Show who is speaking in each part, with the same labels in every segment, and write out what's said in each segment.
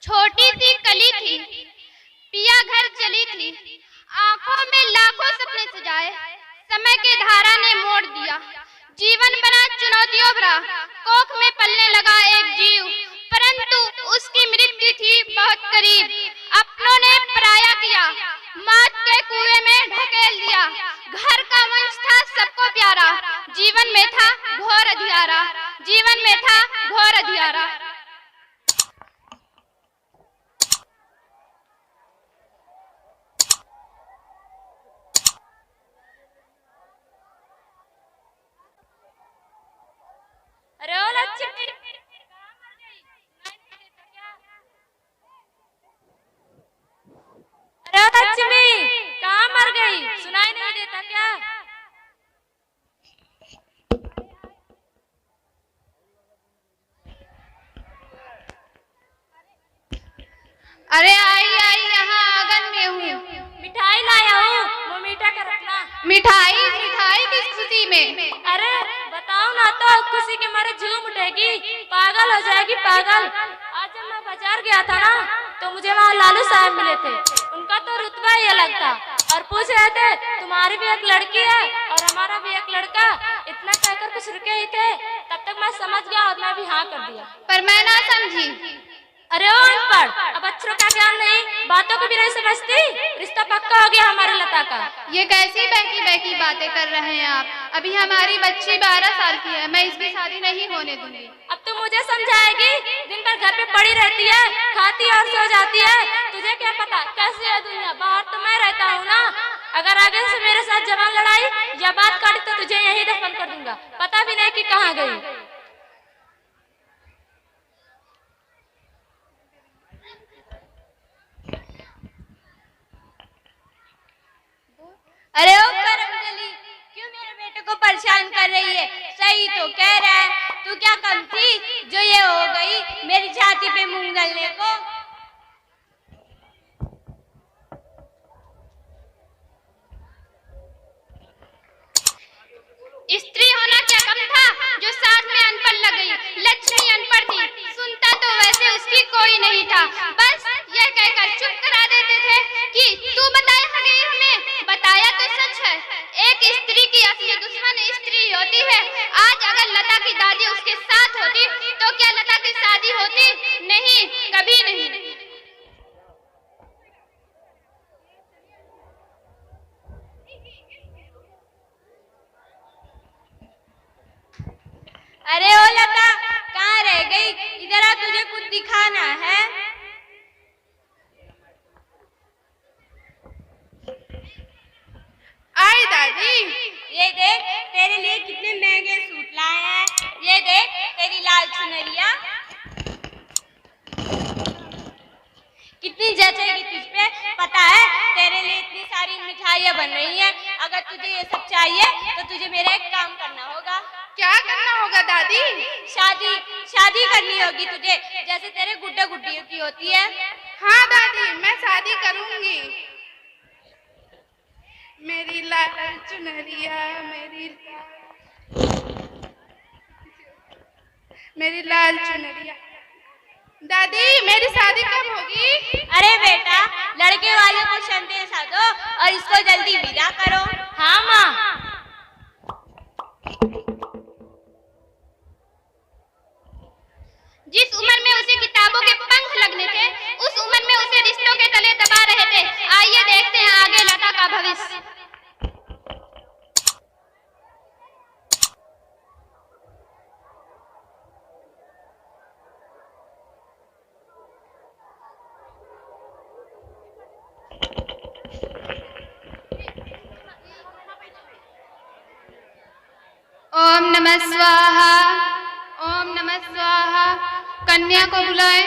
Speaker 1: छोटी सी कली थी, पिया घर चली थी, आंखों में लाखों सपने सजाए, समय के धारा ने मोड़ दिया। जीवन बना चुनौतियों भरा, कोख में पलने लगा एक जीव, परंतु उसकी मृत्यु थी बहुत करीब। अपनों ने पराया किया, मौत के कुएं में ढकेल दिया। घर का वंश था सबको प्यारा, जीवन में था घोर अंधियारा, जीवन में था घोर अंधियारा।
Speaker 2: अरे ओ लक्ष्मी, अरे ओ लक्ष्मी, कहाँ मर गई? सुनाई नहीं देता क्या?
Speaker 1: अरे आई आई, यहाँ आंगन में हूँ।
Speaker 2: मिठाई लाया हूँ, वो मीठा कर रखना।
Speaker 1: मिठाई? मिठाई किस खुशी में?
Speaker 2: अरे बताओ ना, तो खुशी के मारे झूम उठेगी, पागल हो जाएगी पागल। आज जब मैं बाजार गया था ना, तो मुझे वहाँ लालू साहब मिले थे। उनका तो रुतबा ही अलग था और पूछ रहे थे तुम्हारी भी एक लड़की है और हमारा भी एक लड़का। इतना कहकर कुछ रुके ही थे, तब तक मैं समझ गया और मैं भी हाँ कर दिया।
Speaker 1: पर मैं ना समझी।
Speaker 2: अरे ओ अनपढ़, अब अक्षरों का ज्ञान नहीं, बातों को भी नहीं समझती। रिश्ता पक्का हो गया हमारे लता का।
Speaker 1: ये कैसी बहकी बहकी बातें कर रहे हैं आप? अभी हमारी बच्ची 12 साल की है, मैं इसकी शादी नहीं होने दूंगी।
Speaker 2: अब तू मुझे समझाएगी? दिन भर घर पे पड़ी रहती है, खाती और सो जाती है। तुझे क्या पता कैसी है दुनिया? बाहर तो मैं रहता हूँ ना। अगर आगे से मेरे साथ जवान लड़ाई या बात काटी तो तुझे यहीं दफन कर दूंगा, पता भी नहीं कि कहाँ गई।
Speaker 3: अरे ओ करमजली, क्यों मेरे बेटे को परेशान कर रही है? सही तो कह रहा है, तू क्या कम थी जो ये हो गई मेरी छाती पे मूंग गलने को?
Speaker 1: स्त्री होना क्या कम था जो साथ में अनपढ़ लग गई? लक्ष्मी अनपढ़ थी, सुनता तो वैसे उसकी कोई नहीं था, बस यह कहकर चुप करा देते थे कि तू बताया सके हमें। बताया तो सच है, एक स्त्री की असली दुश्मन स्त्री होती है। आज अगर लता की दादी उसके साथ होती तो क्या लता की शादी होती? नहीं, कभी नहीं।
Speaker 3: अरे ओ लता, कहाँ रह गई? इधर आ, तुझे कुछ दिखाना है।
Speaker 1: आई दादी।
Speaker 3: ये देख, तेरे लिए कितने महंगे सूट लाए हैं। ये देख तेरी लाल चुनरिया कितनी जचेगी तुझ पे। पता है तेरे लिए इतनी सारी मिठाइयाँ बन रही हैं। अगर तुझे ये सब चाहिए तो तुझे मेरा एक काम करना होगा।
Speaker 1: क्या करना होगा दादी?
Speaker 3: शादी शादी करनी होगी तुझे, जैसे तेरे गुड्डे गुड्डियों की होती है।
Speaker 1: हाँ दादी, मैं शादी करूंगी। मेरी लाल चुनरिया, मेरी लाल चुनरिया। दादी, मेरी शादी कब होगी?
Speaker 3: अरे बेटा, लड़के वाले को संदेशा दो और इसको जल्दी विदा करो।
Speaker 2: हाँ माँ।
Speaker 1: जिस उम्र में उसे किताबों के पंख लगने थे, उस उम्र में उसे रिश्तों के तले दबा रहे थे। आइए देखते हैं आगे लता का भविष्य। ओम नमः स्वाहा, ओम नमः स्वाहा। कन्या को बुलाएं।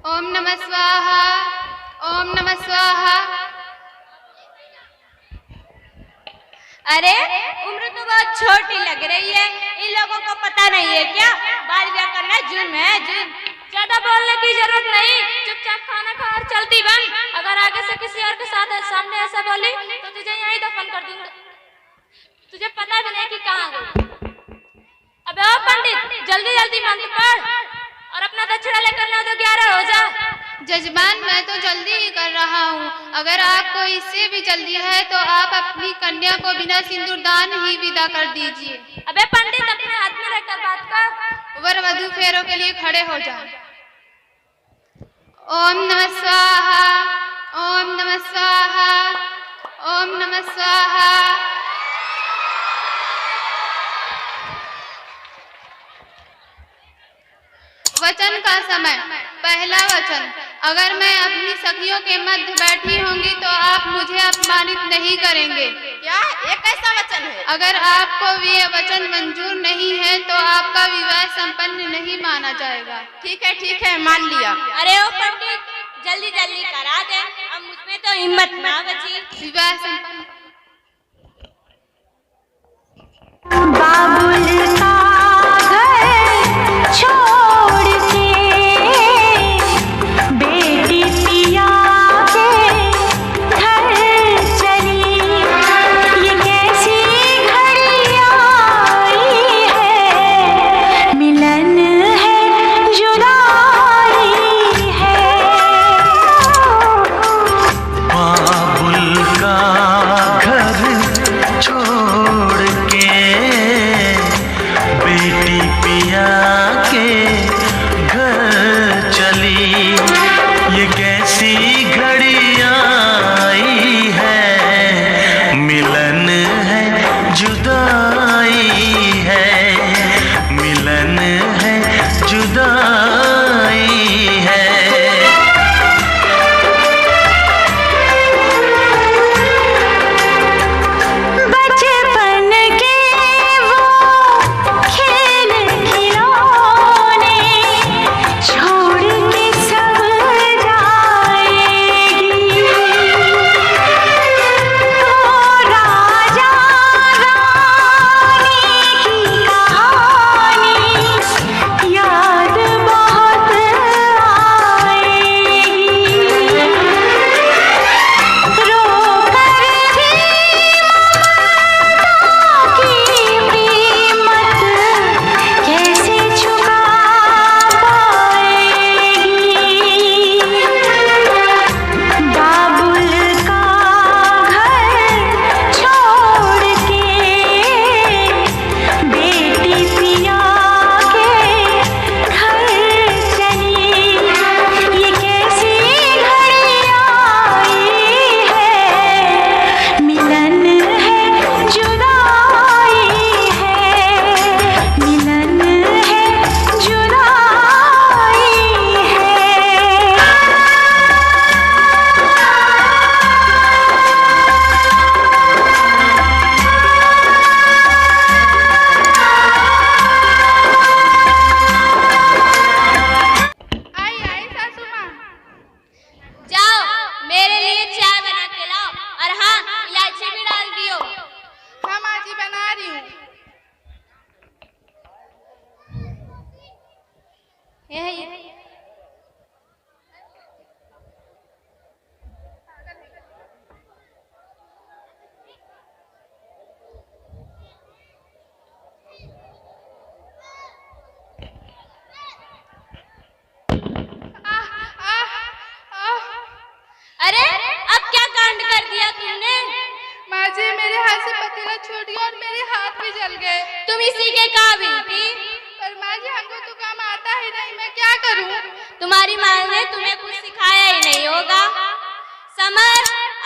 Speaker 1: ओम नमः स्वाहा, ओम नमः स्वाहा।
Speaker 3: अरे उम्र तो बहुत छोटी लग रही है, इन लोगों को पता नहीं है क्या बाल ब्याह करना जुर्म है? जुर्म।
Speaker 2: ज्यादा बोलने की जरूरत नहीं, चुपचाप खाना खा और चलती बन। अगर आगे से किसी और के साथ सामने ऐसा बोली तो तुझे यहीं दफन कर दूंगा। तुझे पता भी नहीं कि कहाँ गई। अबे ओ पंडित, जल्दी जल्दी मंत्र पढ़ और अपना दक्षिणा लेकर ना तो 11 हो जा।
Speaker 1: जजमान, मैं तो जल्दी ही कर रहा हूँ। अगर आपको इससे भी जल्दी है तो आप अपनी कन्या को बिना सिंदूरदान ही विदा कर दीजिए।
Speaker 2: अबे पंडित, अपने हाथ में रखकर बात कर।
Speaker 1: वर वधू फेरों के लिए खड़े हो जाओ। ओम नमः स्वाहा, ओम नमः स्वाहा, ओम नमः स्वाहा। वचन का समय। पहला वचन। अगर मैं अपनी सखियों के मध्य बैठी होंगी तो आप मुझे अपमानित नहीं करेंगे।
Speaker 3: क्या ये कैसा वचन है?
Speaker 1: अगर आपको ये वचन मंजूर नहीं है तो आपका विवाह संपन्न नहीं माना जाएगा।
Speaker 3: ठीक है, मान लिया। अरे ओ पंडित, जल्दी जल्दी करा दे, अब मुझमें तो हिम्मत ना बची।
Speaker 1: विवाह संपन्न।
Speaker 4: बाबुल का घर छोड़ के बेटी पिया के घर चली, ये कैसी घड़ी आई है, मिलन है जुदाई है।
Speaker 5: बाबुल का घर छोड़ के बेटी पिया के घर चली, ये कैसी घड़ी आई है, मिलन है जुदाई है, मिलन है जुदाई है।
Speaker 4: बचपन के वो खेल खिलौने छोड़ के सब जाएगी, वो राजा रानी की कहानी याद बहुत आएगी। रो कर भी की कीमत कैसे चुका पाएगी। बाबुल का घर छोड़ के बेटी पिया के घर चली, ये कैसी घड़ी आई है, मिलन है जुदाई है, मिलन है जुदाई है।
Speaker 1: आई आई सासू माँ।
Speaker 3: जाओ मेरे लिए चाय बना के लाओ, और हाँ, इलायची भी डाल दियो।
Speaker 1: हाँ माँ जी, बना रही हूँ।
Speaker 3: ये अरे अब क्या कांड कर दिया तुमने?
Speaker 1: माँ जी, मेरे हाथ से पतीला छूट गया और मेरे हाथ भी जल गए।
Speaker 3: तुम इसी के काबिल थी।
Speaker 1: पर माँ जी, हमको तो काम आता ही नहीं, मैं क्या करूँ?
Speaker 3: तुम्हारी माँ ने तुम्हें कुछ सिखाया ही नहीं होगा। समर,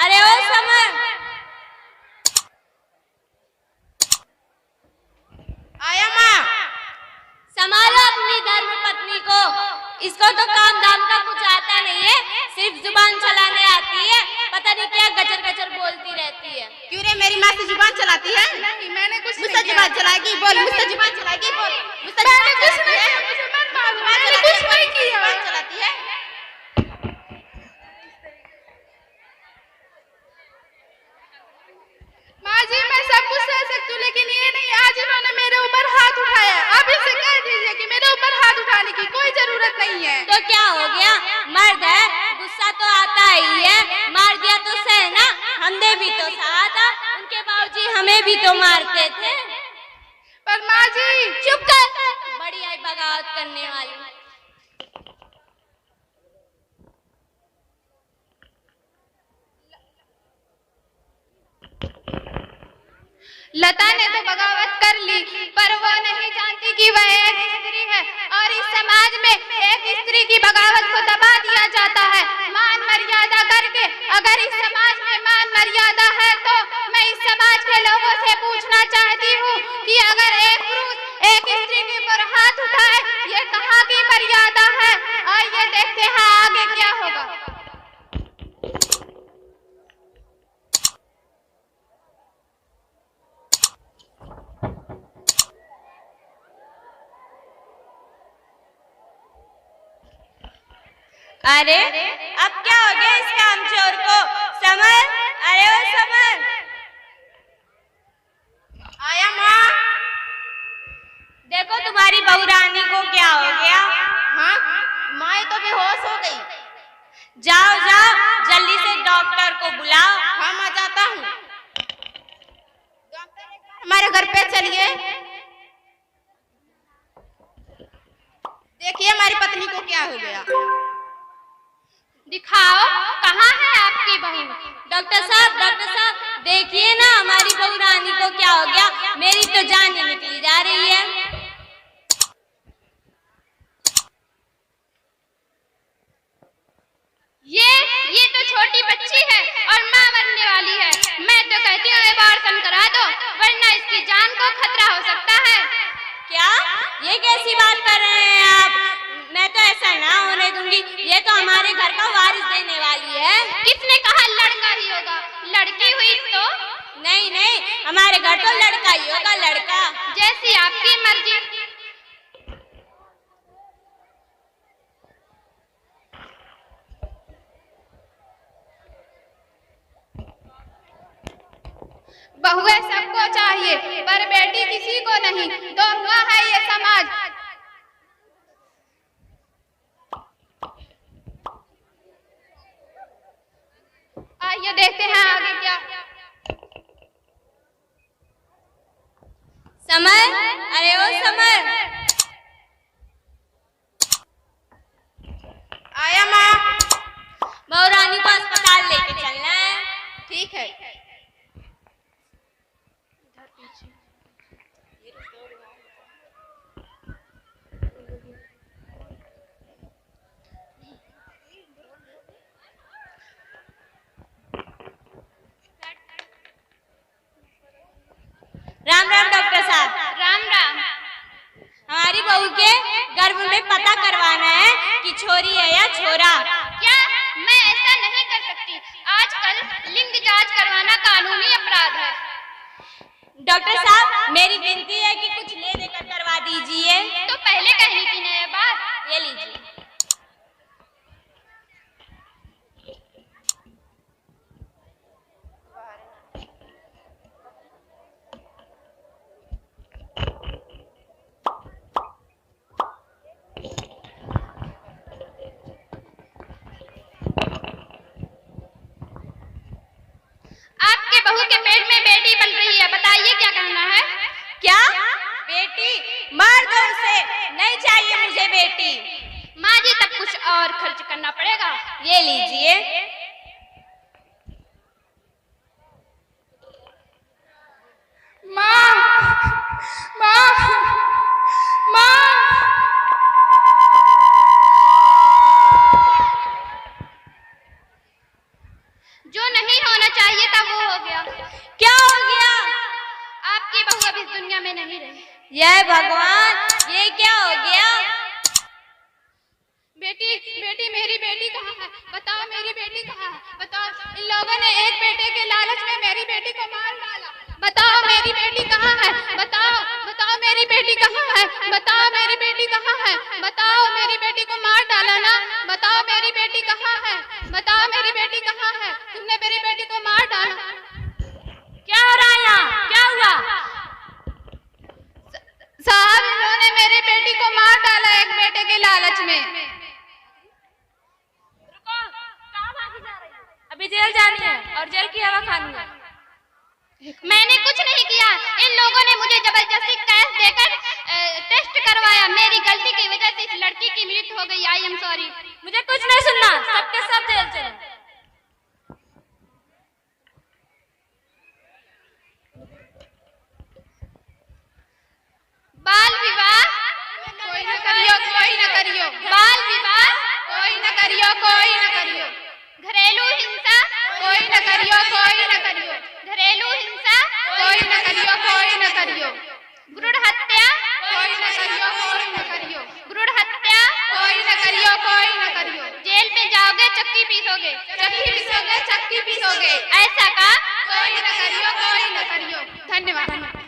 Speaker 3: अरे ओ समर, आया माँ। संभालो अपनी धर्म पत्नी को, इसको तो काम धाम का कुछ आता नहीं है, सिर्फ जुबान चलाने आती है। पता नहीं क्या गजर गजर बोलती रहती है।
Speaker 6: क्यों रे, मेरी माँ से जुबान चलाती है?
Speaker 1: नहीं, मैंने कुछ
Speaker 6: मुझसे
Speaker 1: नहीं किया।
Speaker 6: जुबान चलाएगी? बोल, मुझसे जुबान चलाएगी? बोल, मुझसे
Speaker 1: मैंने
Speaker 6: जुबान
Speaker 1: कुछ
Speaker 6: चलाती
Speaker 1: नहीं
Speaker 6: है?
Speaker 1: किया, मुझे मत मारो,
Speaker 6: जुबान
Speaker 1: मैंने
Speaker 6: चलाती
Speaker 1: कुछ
Speaker 6: है?
Speaker 1: नहीं किया।
Speaker 6: जुबान चलाती है?
Speaker 1: माँ जी, मैं सब कुछ सह सकती हूँ, लेकिन ये नहीं, आज इन्होंने मेरे ऊपर हाथ उठाया। आप इसे कह दीजिए कि मेरे ऊपर हाथ उठाने की कोई जरूरत नहीं है।
Speaker 3: तो क्या हो गया, मर्द है, गुस्सा तो आता ही है, मार दिया तो सहना, हमने भी तो सहा था। उनके बाबूजी हमें भी तो मारते थे।
Speaker 1: पर माँ जी
Speaker 3: चुप कर, बड़ी आई बगावत करने वाली।
Speaker 1: लता ने तो बगावत कर ली, पर वो नहीं जानती कि वह एक स्त्री है और इस समाज में एक स्त्री की बगावत को दबा दिया जाता है मान मर्यादा करके। अगर इस समाज में मान मर्यादा है तो मैं इस समाज के लोगों से पूछना चाहती हूँ कि अगर एक पुरुष एक स्त्री के ऊपर हाथ उठाए, ये कहाँ की मर्यादा है? आइए देखते हैं आगे क्या होगा।
Speaker 3: अरे अब क्या हो गया इस कामचोर को? समर, अरे ओ समर।
Speaker 6: आया माँ।
Speaker 3: देखो तुम्हारी बहू रानी को क्या हो गया।
Speaker 6: हाँ माँ, ये तो बेहोश हो गई।
Speaker 3: जाओ जाओ जल्दी से डॉक्टर को बुलाओ।
Speaker 6: हाँ मैं जाता हूँ। हमारे घर पे चलिए, देखिए हमारी पत्नी को क्या हो गया।
Speaker 1: दिखाओ कहाँ है आपकी बहू?
Speaker 3: डॉक्टर साहब देखिए ना हमारी बहू रानी को क्या हो गया। मेरी तो जान ही निकली जा रही है।
Speaker 1: ये तो छोटी बच्ची है और माँ बनने वाली है। मैं तो कहती हूँ अबॉर्शन करा दो, वरना इसकी जान को खतरा हो सकता है।
Speaker 3: क्या ये कैसी बात कर रहे हैं आप? मैं तो ऐसा ना होने दूंगी। ये तो हमारे घर का वारिस देने वाली है।
Speaker 1: किसने कहा लड़का ही होगा? लड़की हुई तो?
Speaker 3: नहीं नहीं, हमारे घर तो लड़का ही होगा, लड़का।
Speaker 1: जैसी आपकी मर्जी। बहुएं सबको चाहिए पर बेटी किसी को नहीं। दोहरा है ये समाज। आइए देखते हैं आगे क्या।
Speaker 3: समर, अरे ओ समर।
Speaker 6: आया माँ।
Speaker 3: बहू रानी को अस्पताल लेके चलना है।
Speaker 6: ठीक है।
Speaker 3: राम राम डॉक्टर साहब।
Speaker 1: राम राम।
Speaker 3: हमारी बहू के गर्भ में पता करवाना है कि छोरी है या छोरा।
Speaker 1: क्या मैं ऐसा नहीं कर सकती? आजकल लिंग जांच करवाना कानूनी अपराध है।
Speaker 3: डॉक्टर साहब मेरी विनती है कि कुछ ले देकर करवा दीजिए।
Speaker 1: तो पहले कहनी थी ना ये बात।
Speaker 3: ये लीजिए।
Speaker 1: आपके बहू के पेट में बेटी बन रही है, बताइए क्या करना है?
Speaker 3: क्या बेटी? मार दो उसे। नहीं चाहिए मुझे बेटी।
Speaker 1: माँ जी तब कुछ और खर्च करना पड़ेगा।
Speaker 3: ये लीजिए।
Speaker 1: माँ, माँ, माँ। जो नहीं होना चाहिए था वो हो गया।
Speaker 3: क्या हो गया?
Speaker 1: आपकी बहू अब इस दुनिया में नहीं रही।
Speaker 3: जय भगवान, ये क्या हो गया?
Speaker 1: बेटी मेरी बेटी कहाँ है? बताओ मेरी बेटी कहाँ है? बताओ। इन लोगों ने एक बेटे के लालच में मेरी बेटी को मार डाला। बताओ मेरी बेटी कहाँ है? बताओ मेरी बेटी कहाँ है? बताओ मेरी बेटी कहाँ है? बताओ मेरी बेटी को मार डाला ना। बताओ मेरी बेटी कहाँ है? बताओ मेरी बेटी कहाँ है? तुमने मेरी बेटी को मार डाला।
Speaker 2: क्या हो रहा है यहाँ? क्या हुआ?
Speaker 1: साहब इन्होंने मेरी बेटी को मार डाला एक बेटे के लालच में।
Speaker 2: रुको, कहाँ भागी जा रही है? अभी जेल जानी है और जेल की हवा खानी है।
Speaker 1: मैंने कुछ नहीं करियो, कोई न करियो। घरेलू हिंसा कोई न करियो, कोई न करियो। घरेलू हिंसा कोई न करियो, कोई न करियो। भ्रूण हत्या कोई न करियो, कोई न करियो। भ्रूण हत्या कोई न करियो, कोई न करियो। जेल में जाओगे चक्की पीसोगे, चक्की पीसोगे, चक्की पीसोगे। ऐसा काम कोई न करियो, कोई न करियो। धन्यवाद।